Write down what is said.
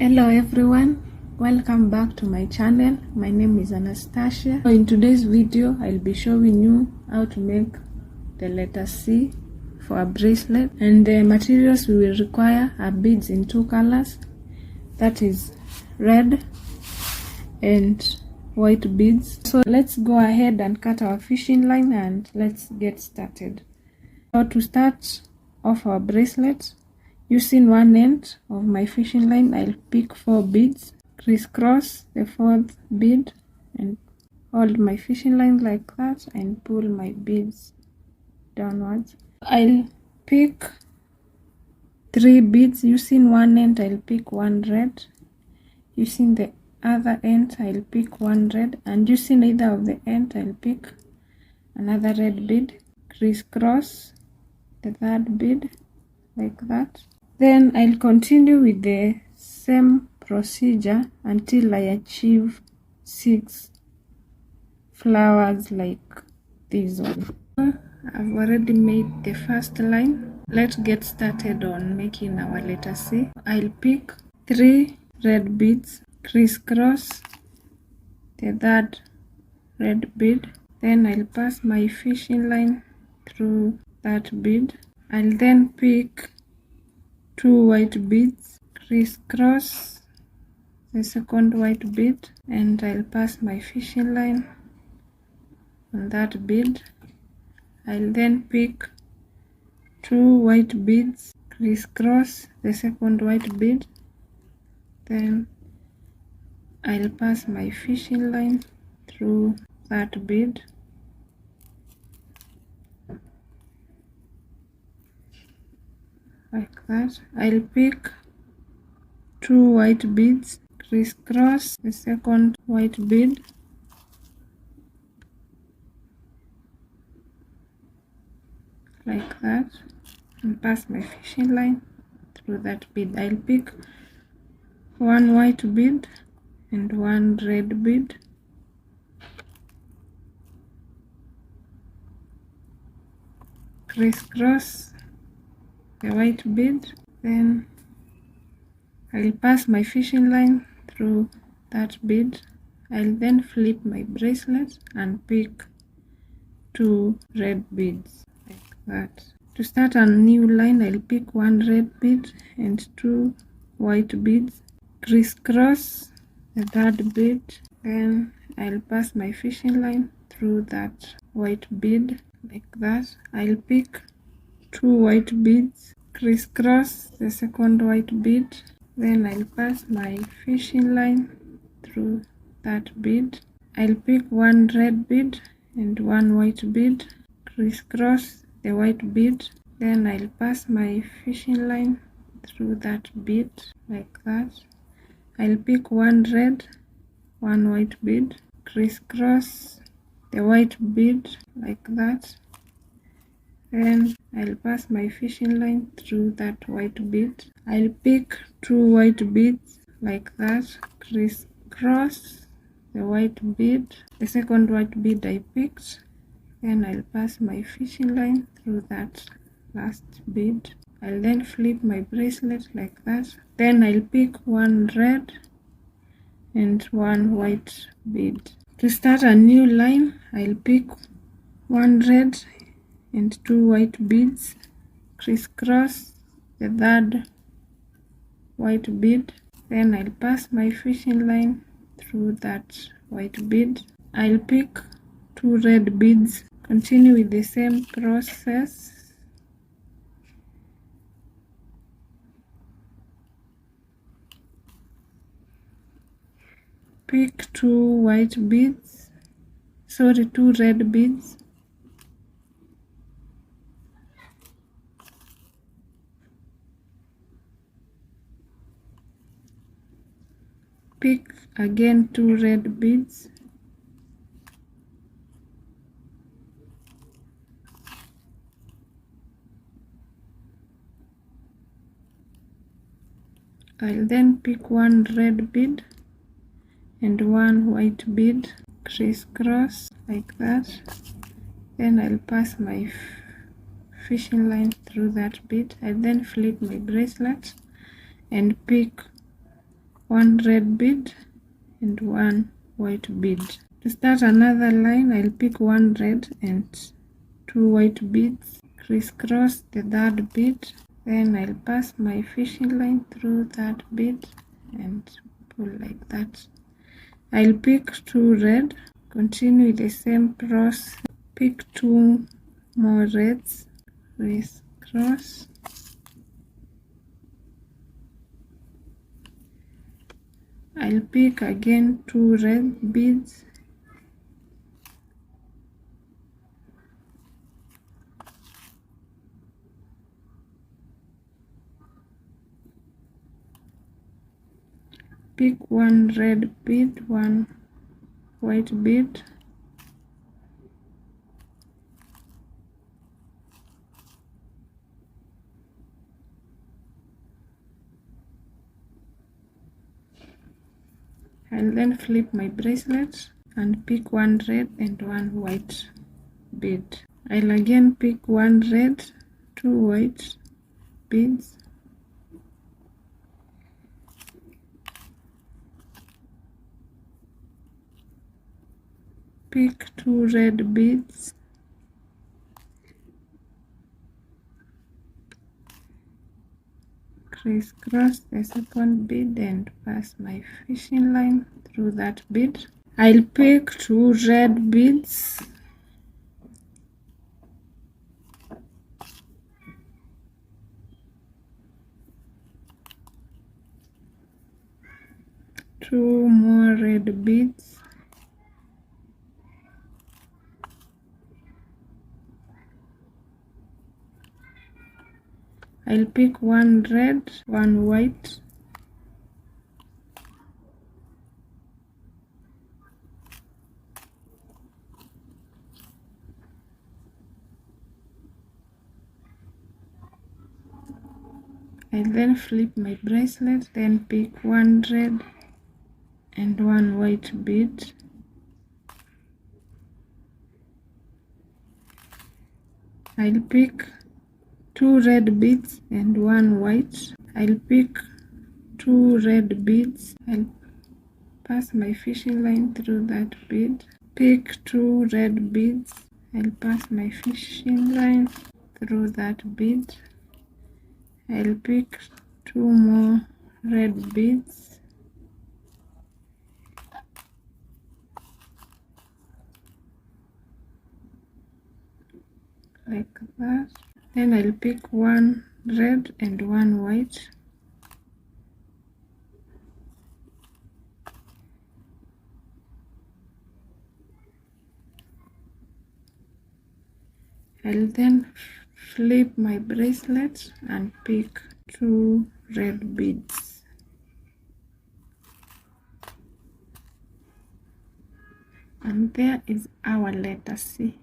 Hello everyone, welcome back to my channel. My name is Anastasia. So in today's video I'll be showing you how to make the letter C for a bracelet, and the materials we will require are beads in two colors, that is red and white beads. So let's go ahead and cut our fishing line and let's get started. So to start off our bracelet, using one end of my fishing line, I'll pick 4 beads, crisscross the 4th bead and hold my fishing line like that and pull my beads downwards. I'll pick 3 beads. Using one end, I'll pick 1 red. Using the other end, I'll pick 1 red, and using either of the end, I'll pick another red bead, crisscross the 3rd bead like that. Then I'll continue with the same procedure until I achieve 6 flowers like this one. I've already made the first line. Let's get started on making our letter C. I'll pick 3 red beads, crisscross the 3rd red bead, then I'll pass my fishing line through that bead. I'll then pick 2 white beads, crisscross the 2nd white bead, and I'll pass my fishing line on that bead. I'll then pick 2 white beads, crisscross the 2nd white bead, then I'll pass my fishing line through that bead. Like that. I'll pick 2 white beads, crisscross the 2nd white bead, like that, and pass my fishing line through that bead. I'll pick 1 white bead and 1 red bead, crisscross the white bead, then I'll pass my fishing line through that bead. I'll then flip my bracelet and pick 2 red beads like that. To start a new line, I'll pick 1 red bead and 2 white beads, crisscross the 3rd bead, then I'll pass my fishing line through that white bead like that. I'll pick 2 white beads, crisscross the 2nd white bead, then I'll pass my fishing line through that bead. I'll pick 1 red bead and 1 white bead, crisscross the white bead, then I'll pass my fishing line through that bead like that. I'll pick 1 red, 1 white bead, crisscross the white bead like that. Then I'll pass my fishing line through that white bead. I'll pick 2 white beads like that, crisscross the white bead, the 2nd white bead I picked, then I'll pass my fishing line through that last bead. I'll then flip my bracelet like that. Then I'll pick 1 red and 1 white bead. To start a new line, I'll pick 1 red and 2 white beads, crisscross the 3rd white bead, then I'll pass my fishing line through that white bead. I'll pick 2 red beads, continue with the same process. Pick 2 white beads, 2 red beads, pick again 2 red beads, I'll then pick 1 red bead and 1 white bead, crisscross like that, then I'll pass my fishing line through that bead. I then flip my bracelet and pick one red bead and one white bead. To start another line, I'll pick one red and two white beads, crisscross the third bead, then I'll pass my fishing line through that bead and pull like that. I'll pick two red, continue the same process, pick two more reds, crisscross, I'll pick again two red beads, pick one red bead, one white bead, I'll then flip my bracelet and pick one red and one white bead. I'll again pick one red, two white beads, pick two red beads, crisscross the second bead and pass my fishing line through that bead. I'll pick two red beads, two more red beads, I'll pick one red, one white, I'll then flip my bracelet, then pick one red and one white bead, I'll pick two red beads and one white, I'll pick two red beads, I'll pass my fishing line through that bead, pick two red beads, I'll pass my fishing line through that bead, I'll pick two more red beads, like that, then I'll pick one red and one white, I'll then flip my bracelet and pick two red beads. And there is our letter C.